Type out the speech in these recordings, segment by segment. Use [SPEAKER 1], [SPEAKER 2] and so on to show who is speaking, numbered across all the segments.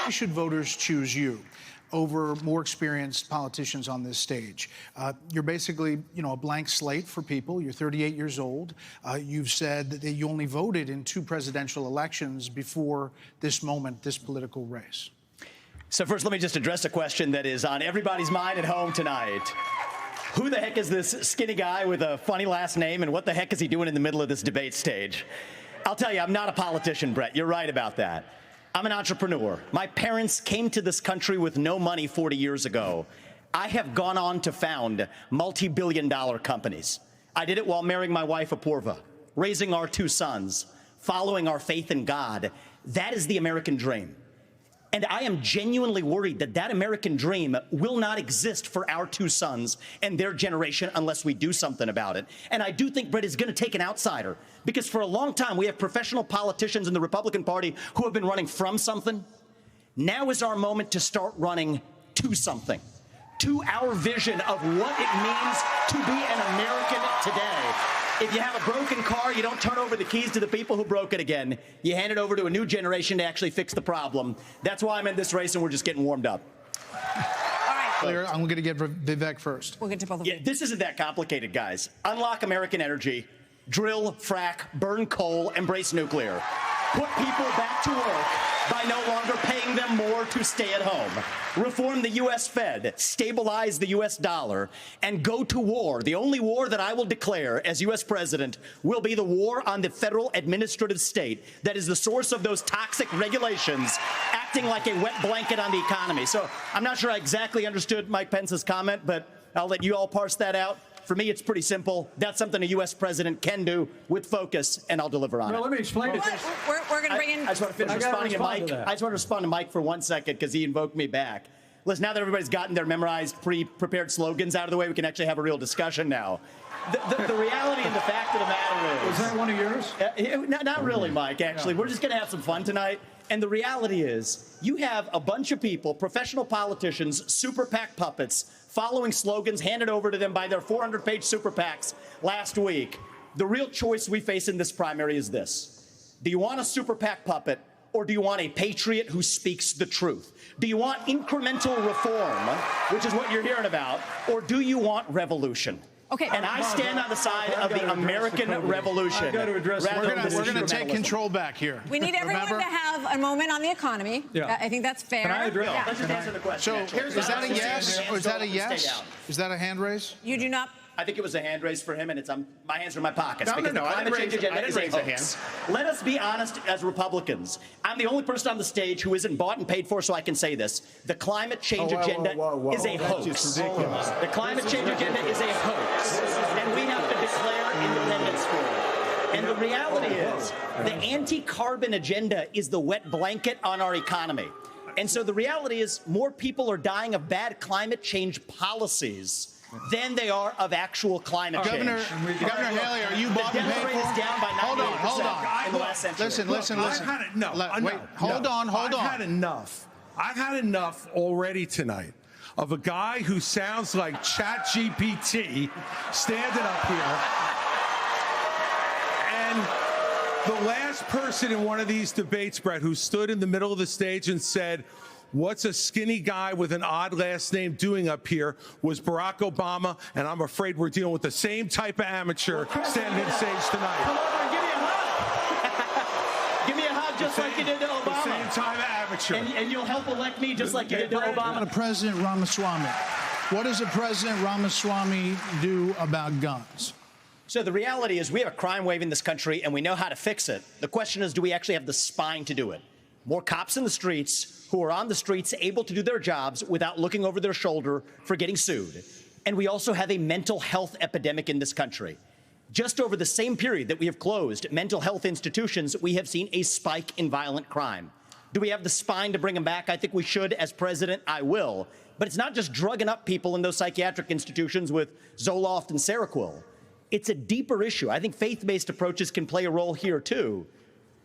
[SPEAKER 1] Why should voters choose you over more experienced politicians on this stage? You're basically, a blank slate for people. You're 38 years old. You've said that you only voted in 2 presidential elections before this moment, this political race.
[SPEAKER 2] So first, let me just address a question that is on everybody's mind at home tonight. Who the heck is this skinny guy with a funny last name, and what the heck is he doing in the middle of this debate stage? I'll tell you, I'm not a politician, Brett. You're right about that. I'm an entrepreneur. My parents came to this country with no money 40 years ago. I have gone on to found multi-billion-dollar companies. I did it while marrying my wife, Apurva, raising our 2 sons, following our faith in God. That is the American dream. And I am genuinely worried that that American dream will not exist for our 2 sons and their generation unless we do something about it. And I do think, Brett, is going to take an outsider, because for a long time we have professional politicians in the Republican Party who have been running from something. Now is our moment to start running to something, to our vision of what it means to be an American today. If you have a broken car, you don't turn over the keys to the people who broke it again. You hand it over to a new generation to actually fix the problem. That's why I'm in this race, and we're just getting warmed up.
[SPEAKER 1] All right. I'm going to get Vivek first.
[SPEAKER 3] We'll get to both of you.
[SPEAKER 2] Yeah, this isn't that complicated, guys. Unlock American energy, drill, frack, burn coal, embrace nuclear. Put people back to work by no longer paying them more to stay at home. Reform the U.S. Fed, stabilize the U.S. dollar, and go to war. The only war that I will declare as U.S. president will be the war on the federal administrative state that is the source of those toxic regulations acting like a wet blanket on the economy. So I'm not sure I exactly understood Mike Pence's comment, but I'll let you all parse that out. For me, it's pretty simple. That's something a U.S. president can do with focus, and I'll deliver on it.
[SPEAKER 4] Well, let me explain it.
[SPEAKER 3] We're going to bring in...
[SPEAKER 2] I just want to finish responding to Mike. I just want to respond to Mike for 1 second because he invoked me back. Listen, now that everybody's gotten their memorized, pre-prepared slogans out of the way, we can actually have a real discussion now. The reality and the fact of the matter is...
[SPEAKER 4] Was that one of yours?
[SPEAKER 2] Not really, Mike, actually. We're just going to have some fun tonight. And the reality is, you have a bunch of people, professional politicians, super PAC puppets, following slogans handed over to them by their 400-page super PACs last week. The real choice we face in this primary is this. Do you want a super PAC puppet, or do you want a patriot who speaks the truth? Do you want incremental reform, which is what you're hearing about, or do you want revolution?
[SPEAKER 3] Okay.
[SPEAKER 2] And I stand on the side of the American Revolution.
[SPEAKER 4] I've got to address
[SPEAKER 1] We're going to take control back here.
[SPEAKER 3] We need everyone to have a moment on the economy.
[SPEAKER 4] Yeah.
[SPEAKER 3] I think that's fair.
[SPEAKER 4] Can I address?
[SPEAKER 3] Yeah.
[SPEAKER 2] Let's just answer the question.
[SPEAKER 1] So, is that a yes, or is that a yes? Is that a hand raise?
[SPEAKER 3] You do not...
[SPEAKER 2] I think it was a hand raise for him, and it's my hands are in my pockets.
[SPEAKER 5] No,
[SPEAKER 2] because
[SPEAKER 5] no,
[SPEAKER 2] the climate change agenda is a
[SPEAKER 5] raise a
[SPEAKER 2] hoax.
[SPEAKER 5] hand.
[SPEAKER 2] Let us be honest as Republicans. I'm the only person on the stage who isn't bought and paid for, so I can say this. The climate change agenda is a hoax.
[SPEAKER 4] That's ridiculous.
[SPEAKER 2] The climate change agenda is a hoax, and we have to declare independence for it. And the reality is, the anti-carbon agenda is the wet blanket on our economy. And so the reality is, more people are dying of bad climate change policies than they are of actual climate change.
[SPEAKER 1] Governor Haley, are you bought and paid for?
[SPEAKER 2] Down by 98% in the last century.
[SPEAKER 1] Listen.
[SPEAKER 5] I've had it. No,
[SPEAKER 1] Wait, hold on.
[SPEAKER 5] I've had enough. I've had enough already tonight of a guy who sounds like ChatGPT standing up here. And the last person in one of these debates, Brett, who stood in the middle of the stage and said, "What's a skinny guy with an odd last name doing up here?" was Barack Obama, and I'm afraid we're dealing with the same type of amateur standing on stage tonight.
[SPEAKER 2] Come over and give me a hug. Give me a hug just like you did to Obama.
[SPEAKER 5] The same type of amateur.
[SPEAKER 2] And you'll help elect me just like you did to Obama.
[SPEAKER 1] President Ramaswamy. What does a President Ramaswamy do about guns?
[SPEAKER 2] So the reality is we have a crime wave in this country, and we know how to fix it. The question is, do we actually have the spine to do it? More cops in the streets who are on the streets able to do their jobs without looking over their shoulder for getting sued. And we also have a mental health epidemic in this country. Just over the same period that we have closed mental health institutions, we have seen a spike in violent crime. Do we have the spine to bring them back? I think we should. As president, I will. But it's not just drugging up people in those psychiatric institutions with Zoloft and Seroquel. It's a deeper issue. I think faith-based approaches can play a role here, too.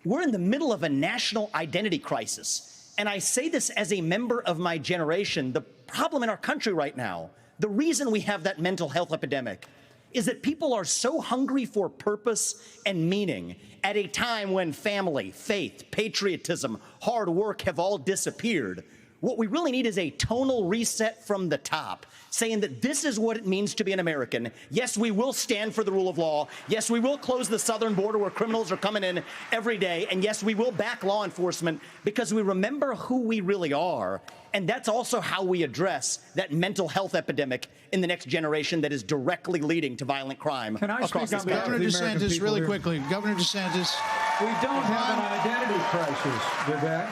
[SPEAKER 2] We're in the middle of a national identity crisis. And I say this as a member of my generation. The problem in our country right now, the reason we have that mental health epidemic, is that people are so hungry for purpose and meaning at a time when family, faith, patriotism, hard work have all disappeared. What we really need is a tonal reset from the top, saying that this is what it means to be an American. Yes, we will stand for the rule of law. Yes, we will close the southern border where criminals are coming in every day. And yes, we will back law enforcement because we remember who we really are. And that's also how we address that mental health epidemic in the next generation that is directly leading to violent crime across this country.
[SPEAKER 1] Governor DeSantis, really quickly. Governor DeSantis.
[SPEAKER 4] We don't have an identity crisis, Vivek.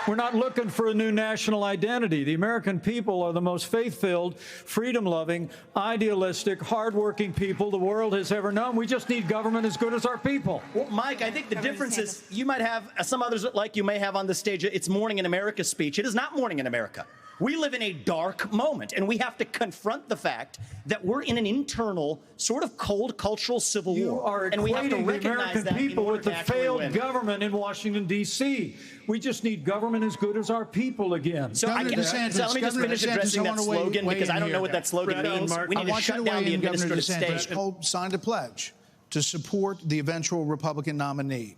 [SPEAKER 4] We're not looking for a new national identity. The American people are the most faith-filled, freedom-loving, idealistic, hardworking people the world has ever known. We just need government as good as our people.
[SPEAKER 2] Well, Mike, I think the difference is you might have, some others like you may have on the stage, it's Morning in America speech. It is not Morning in America. We live in a dark moment, and we have to confront the fact that we're in an internal, sort of cold cultural civil
[SPEAKER 4] You
[SPEAKER 2] war.
[SPEAKER 4] are
[SPEAKER 2] And we have to
[SPEAKER 4] equating the
[SPEAKER 2] recognize
[SPEAKER 4] American
[SPEAKER 2] that
[SPEAKER 4] people with the failed
[SPEAKER 2] win.
[SPEAKER 4] government in Washington, D.C. We just need government as good as our people again.
[SPEAKER 2] So,
[SPEAKER 1] Governor
[SPEAKER 2] let me just
[SPEAKER 1] Governor
[SPEAKER 2] finish
[SPEAKER 1] DeSantis,
[SPEAKER 2] addressing
[SPEAKER 1] I
[SPEAKER 2] that
[SPEAKER 1] wanna weigh
[SPEAKER 2] slogan because I
[SPEAKER 1] in
[SPEAKER 2] don't know
[SPEAKER 1] here.
[SPEAKER 2] what that slogan means. We need to shut down the administrative state.
[SPEAKER 1] Signed a pledge to support the eventual Republican nominee.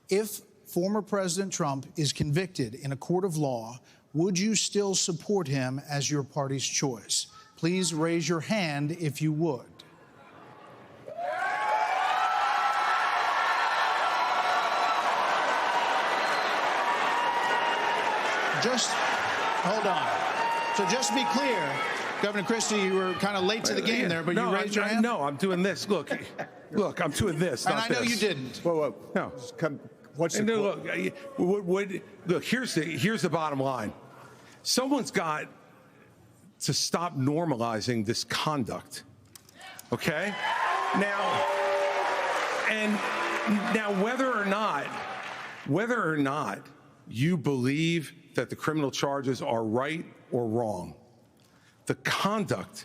[SPEAKER 1] If former President Trump is convicted in a court of law, would you still support him as your party's choice? Please raise your hand if you would. Just hold on. So just to be clear, Governor Christie, you were kind of late to the game there, but you raised your hand?
[SPEAKER 5] No, I'm doing this. Look, I'm doing this.
[SPEAKER 1] And
[SPEAKER 5] not
[SPEAKER 1] I know
[SPEAKER 5] this.
[SPEAKER 1] you didn't.
[SPEAKER 6] Whoa.
[SPEAKER 5] No.
[SPEAKER 6] What's the
[SPEAKER 5] Look, here's the bottom line. Someone's got to stop normalizing this conduct. Okay? Now, whether or not you believe that the criminal charges are right or wrong, the conduct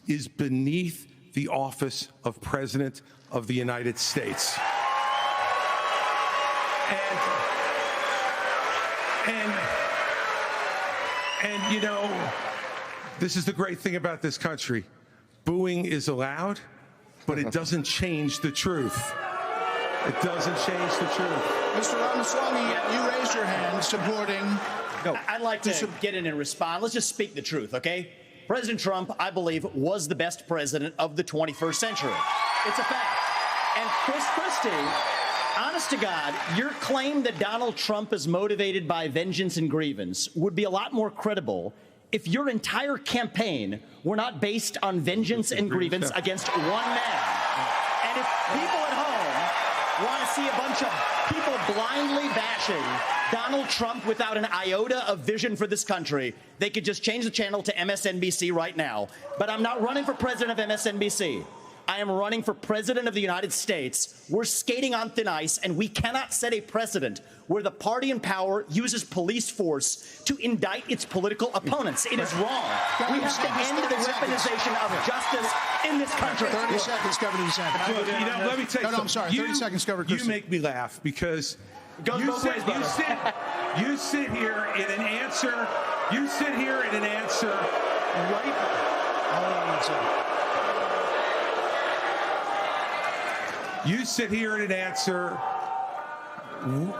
[SPEAKER 5] is beneath the office of President of the United States. And you know, this is the great thing about this country. Booing is allowed, but it doesn't change the truth. It doesn't change the truth.
[SPEAKER 1] Mr. Ramaswamy, you raised your hand supporting.
[SPEAKER 2] I'd like to get in and respond. Let's just speak the truth, okay? President Trump, I believe, was the best president of the 21st century. It's a fact. And Chris Christie, honest to God, your claim that Donald Trump is motivated by vengeance and grievance would be a lot more credible if your entire campaign were not based on vengeance and grievance against one man. And if people at home want to see a bunch of people blindly bashing Donald Trump without an iota of vision for this country, they could just change the channel to MSNBC right now. But I'm not running for president of MSNBC. I am running for president of the United States. We're skating on thin ice, and we cannot set a precedent where the party in power uses police force to indict its political opponents. It is wrong. We have to end the weaponization of justice in this country.
[SPEAKER 1] 30 seconds, Governor DeSantis.
[SPEAKER 5] You know, let me tell you something.
[SPEAKER 1] No, I'm sorry. 30 seconds, Governor Christie.
[SPEAKER 5] You make me laugh because you sit here in an answer. You sit here in an answer right.
[SPEAKER 1] Hold on one second.
[SPEAKER 5] You sit here in an answer.
[SPEAKER 3] Go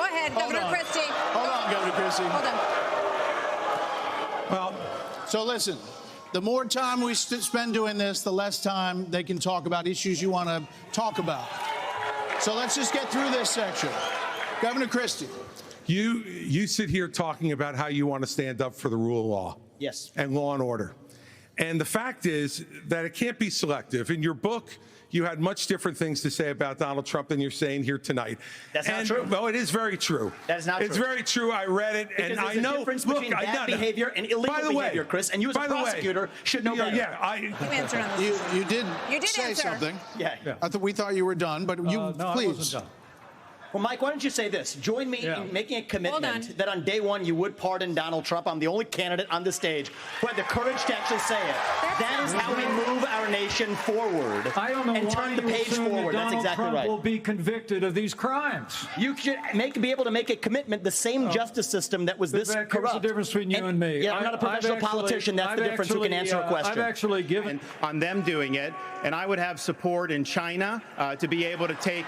[SPEAKER 3] ahead, Governor Christie.
[SPEAKER 1] Hold on, Governor Christie.
[SPEAKER 3] Hold on.
[SPEAKER 1] Well, so listen, the more time we spend doing this, the less time they can talk about issues you want to talk about. So let's just get through this section. Governor Christie.
[SPEAKER 5] You sit here talking about how you want to stand up for the rule of law.
[SPEAKER 2] Yes.
[SPEAKER 5] And law and order. And the fact is that it can't be selective. In your book, you had much different things to say about Donald Trump than you're saying here tonight.
[SPEAKER 2] That's not true.
[SPEAKER 5] Well, it is very true.
[SPEAKER 2] That is not true.
[SPEAKER 5] It's very true. I read it,
[SPEAKER 2] because
[SPEAKER 5] and
[SPEAKER 2] there's
[SPEAKER 5] I know.
[SPEAKER 2] a difference between bad behavior and illegal behavior, Chris. And you as a prosecutor should know better.
[SPEAKER 3] You answered on this.
[SPEAKER 1] You did say
[SPEAKER 3] answer.
[SPEAKER 1] something.
[SPEAKER 2] Yeah.
[SPEAKER 1] We thought you were done, but you,
[SPEAKER 4] No,
[SPEAKER 1] please.
[SPEAKER 4] I wasn't done.
[SPEAKER 2] Well, Mike, why don't you say this? Join me in making a commitment that on day one you would pardon Donald Trump. I'm the only candidate on the stage who had the courage to actually say it. That is how we move our nation forward.
[SPEAKER 4] I don't know
[SPEAKER 2] and
[SPEAKER 4] why
[SPEAKER 2] turn the
[SPEAKER 4] you
[SPEAKER 2] page
[SPEAKER 4] assume
[SPEAKER 2] forward.
[SPEAKER 4] that
[SPEAKER 2] That's
[SPEAKER 4] Donald
[SPEAKER 2] exactly
[SPEAKER 4] Trump
[SPEAKER 2] right.
[SPEAKER 4] will be convicted of these crimes.
[SPEAKER 2] You should be able to make a commitment. The same justice system that was this
[SPEAKER 4] Vivek,
[SPEAKER 2] corrupt.
[SPEAKER 4] here's the difference between you and me.
[SPEAKER 2] Yeah, I'm not a professional politician. That's the difference. Who can answer a question?
[SPEAKER 4] I've actually given
[SPEAKER 6] on them doing it, and I would have support in China to be able to take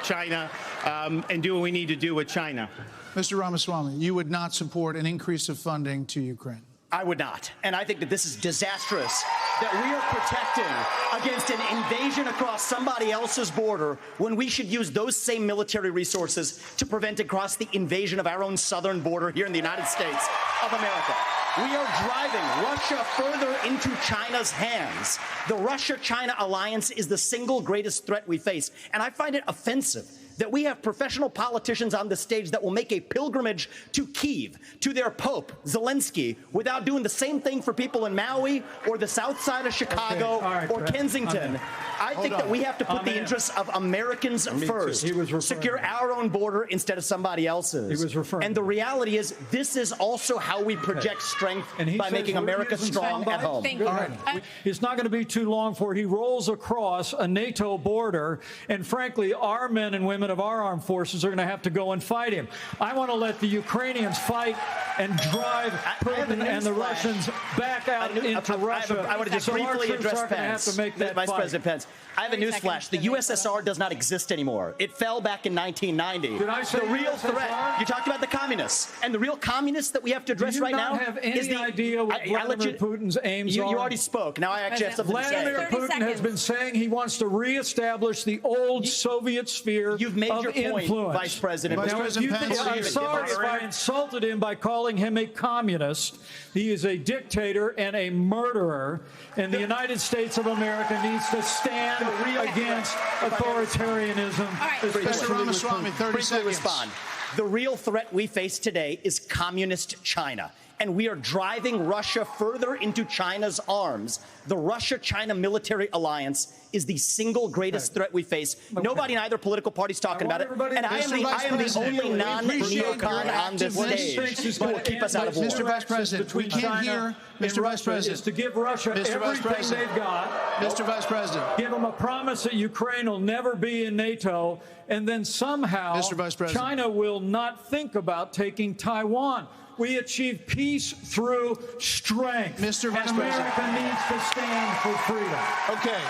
[SPEAKER 6] China and do what we need to do with China.
[SPEAKER 1] Mr. Ramaswamy, you would not support an increase of funding to Ukraine.
[SPEAKER 2] I would not. And I think that this is disastrous, that we are protecting against an invasion across somebody else's border when we should use those same military resources to prevent across the invasion of our own southern border here in the United States of America. We are driving Russia further into China's hands. The Russia-China alliance is the single greatest threat we face. And I find it offensive that we have professional politicians on the stage that will make a pilgrimage to Kyiv, to their Pope, Zelensky, without doing the same thing for people in Maui or the south side of Chicago or Kensington. I think that we have to put the interests of Americans first. Secure our own border instead of somebody else's. And the reality is, this is also how we project strength by making America strong at home.
[SPEAKER 3] Thank you.
[SPEAKER 4] It's not going to be too long before he rolls across a NATO border, and frankly, our men and women of our armed forces are going to have to go and fight him. I want to let the Ukrainians fight and drive Putin and the Russians back out into Russia.
[SPEAKER 2] I want to just briefly address Pence, Vice President Pence. I have a newsflash. The USSR does not exist anymore. It fell back in 1990.
[SPEAKER 4] Did I say
[SPEAKER 2] the real
[SPEAKER 4] USSR?
[SPEAKER 2] threat? You talked about the communists, and the real communists that we have to address right now
[SPEAKER 4] have any
[SPEAKER 2] is the
[SPEAKER 4] idea what Vladimir Putin's aims are?
[SPEAKER 2] You already spoke. Now I actually have something to say.
[SPEAKER 4] Vladimir Putin has been saying he wants to reestablish the old Soviet sphere
[SPEAKER 2] You've made
[SPEAKER 4] of
[SPEAKER 2] your point,
[SPEAKER 4] influence.
[SPEAKER 2] Vice President.
[SPEAKER 1] Vice
[SPEAKER 4] Now, if you
[SPEAKER 1] President
[SPEAKER 4] think,
[SPEAKER 1] Pence,
[SPEAKER 4] I'm sorry if I insulted him by calling him a communist. He is a dictator and a murderer, and the United States of America needs to stand against authoritarianism.
[SPEAKER 1] Mr. Ramaswamy, 30 seconds.
[SPEAKER 2] Respond. The real threat we face today is communist China. And we are driving Russia further into China's arms. The Russia-China military alliance is the single greatest threat we face. Nobody in either political party is talking about it. And I am the only non-neocon on this stage who will keep us out of war.
[SPEAKER 1] Mr. Vice President, we can't hear. Mr. Vice President,
[SPEAKER 4] is to give Russia everything they've got.
[SPEAKER 1] Mr. Vice President,
[SPEAKER 4] Give them a promise that Ukraine will never be in NATO, and then somehow
[SPEAKER 1] Mr. Vice President.
[SPEAKER 4] China will not think about taking Taiwan. We achieve peace through strength.
[SPEAKER 1] Mr. Vice
[SPEAKER 4] and
[SPEAKER 1] President.
[SPEAKER 4] America needs to stand for freedom.
[SPEAKER 1] okay,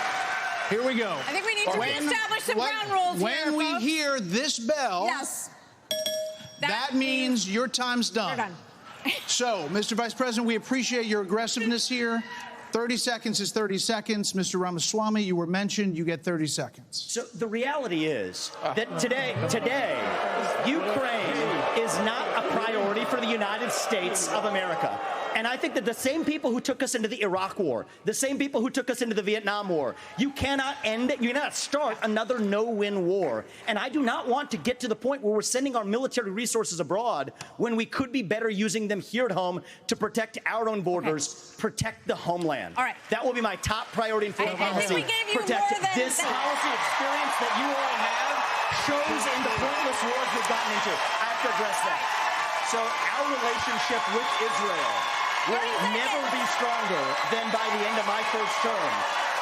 [SPEAKER 1] here we go.
[SPEAKER 3] I think we need to reestablish some ground rules
[SPEAKER 1] When
[SPEAKER 3] here,
[SPEAKER 1] we
[SPEAKER 3] folks.
[SPEAKER 1] hear this bell,
[SPEAKER 3] Yes.
[SPEAKER 1] that means your time's
[SPEAKER 3] We're
[SPEAKER 1] done.
[SPEAKER 3] done.
[SPEAKER 1] So, Mr. Vice President, we appreciate your aggressiveness here. 30 seconds is 30 seconds. Mr. Ramaswamy, you were mentioned. You get 30 seconds.
[SPEAKER 2] So the reality is that today, Ukraine is not a priority for the United States of America. And I think that the same people who took us into the Iraq War, the same people who took us into the Vietnam War, you cannot start another no-win war. And I do not want to get to the point where we're sending our military resources abroad when we could be better using them here at home to protect our own borders, protect the homeland.
[SPEAKER 3] All right.
[SPEAKER 2] That will be my top priority in foreign
[SPEAKER 3] I think
[SPEAKER 2] policy.
[SPEAKER 3] we gave you
[SPEAKER 2] Protect
[SPEAKER 3] more than
[SPEAKER 2] this
[SPEAKER 3] that.
[SPEAKER 2] policy experience that you all have shows in the pointless wars we've gotten into. I have to address that. So our relationship with Israel will never be stronger than by the end of my first term.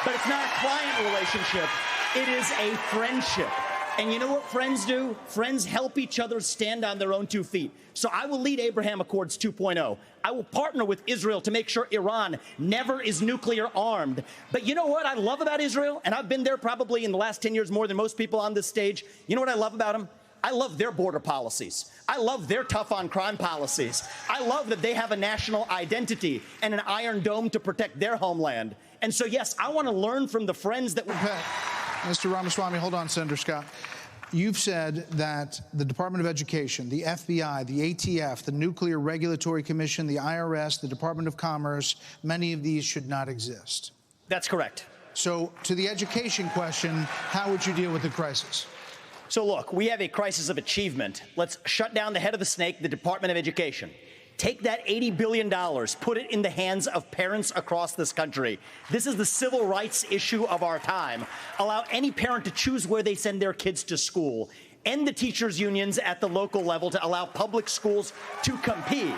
[SPEAKER 2] But it's not a client relationship. It is a friendship. And you know what friends do? Friends help each other stand on their own 2 feet. So I will lead Abraham Accords 2.0. I will partner with Israel to make sure Iran never is nuclear armed. But you know what I love about Israel? And I've been there probably in the last 10 years more than most people on this stage. You know what I love about them? I love their border policies. I love their tough on crime policies. I love that they have a national identity and an iron dome to protect their homeland. And so, yes, I want to learn from the friends that we have.
[SPEAKER 1] Mr. Ramaswamy, hold on, Senator Scott. You've said that the Department of Education, the FBI, the ATF, the Nuclear Regulatory Commission, the IRS, the Department of Commerce, many of these should not exist.
[SPEAKER 2] That's correct.
[SPEAKER 1] So to the education question, how would you deal with the crisis?
[SPEAKER 2] So look, we have a crisis of achievement. Let's shut down the head of the snake, the Department of Education. Take that $80 billion, put it in the hands of parents across this country. This is the civil rights issue of our time. Allow any parent to choose where they send their kids to school. End the teachers' unions at the local level to allow public schools to compete.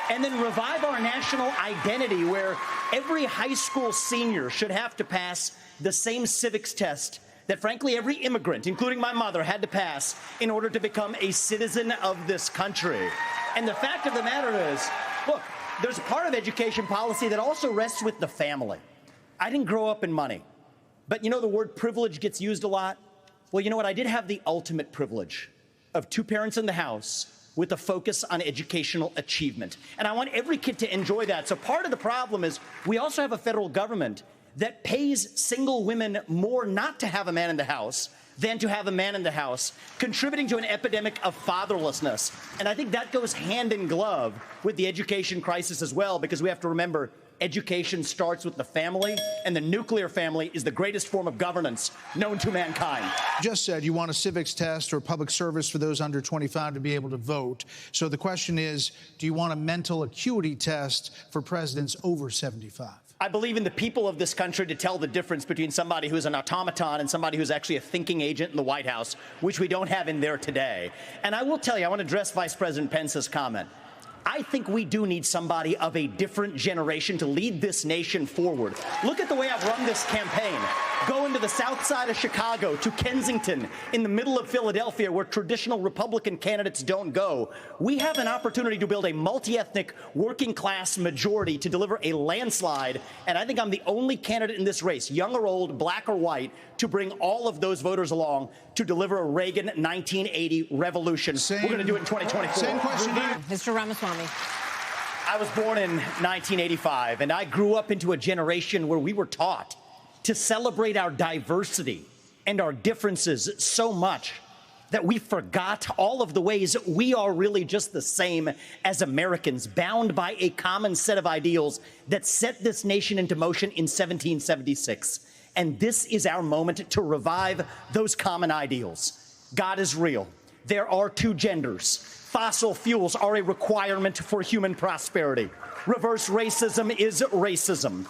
[SPEAKER 2] and then revive our national identity where every high school senior should have to pass the same civics test that, frankly, every immigrant, including my mother, had to pass in order to become a citizen of this country. And the fact of the matter is, look, there's a part of education policy that also rests with the family. I didn't grow up in money, but you know the word privilege gets used a lot? Well, you know what? I did have the ultimate privilege of 2 parents in the house with a focus on educational achievement. And I want every kid to enjoy that. So part of the problem is we also have a federal government that pays single women more not to have a man in the house than to have a man in the house, contributing to an epidemic of fatherlessness. And I think that goes hand in glove with the education crisis as well, because we have to remember education starts with the family, and the nuclear family is the greatest form of governance known to mankind.
[SPEAKER 1] You just said you want a civics test or public service for those under 25 to be able to vote. So the question is, do you want a mental acuity test for presidents over 75?
[SPEAKER 2] I believe in the people of this country to tell the difference between somebody who's an automaton and somebody who's actually a thinking agent in the White House, which we don't have in there today. And I will tell you, I want to address Vice President Pence's comment. I think we do need somebody of a different generation to lead this nation forward. Look at the way I've run this campaign. Go into the south side of Chicago, to Kensington, in the middle of Philadelphia, where traditional Republican candidates don't go. We have an opportunity to build a multi-ethnic working class majority to deliver a landslide, and I think I'm the only candidate in this race, young or old, black or white, to bring all of those voters along to deliver a Reagan 1980 revolution. We're going to do it in 2024.
[SPEAKER 1] Same question to you.
[SPEAKER 3] Mr. Ramaswamy.
[SPEAKER 2] I was born in 1985, and I grew up into a generation where we were taught to celebrate our diversity and our differences so much that we forgot all of the ways we are really just the same as Americans, bound by a common set of ideals that set this nation into motion in 1776. And this is our moment to revive those common ideals. God is real. There are 2 genders. Fossil fuels are a requirement for human prosperity. Reverse racism is racism.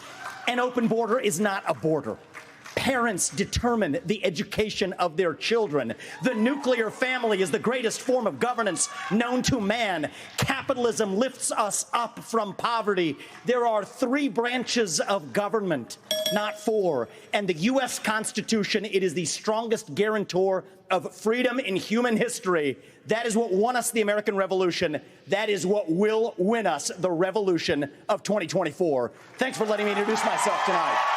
[SPEAKER 2] An open border is not a border. Parents determine the education of their children. The nuclear family is the greatest form of governance known to man. Capitalism lifts us up from poverty. There are 3 branches of government, not 4. And the U.S. Constitution, it is the strongest guarantor of freedom in human history. That is what won us the American Revolution. That is what will win us the revolution of 2024. Thanks for letting me introduce myself tonight.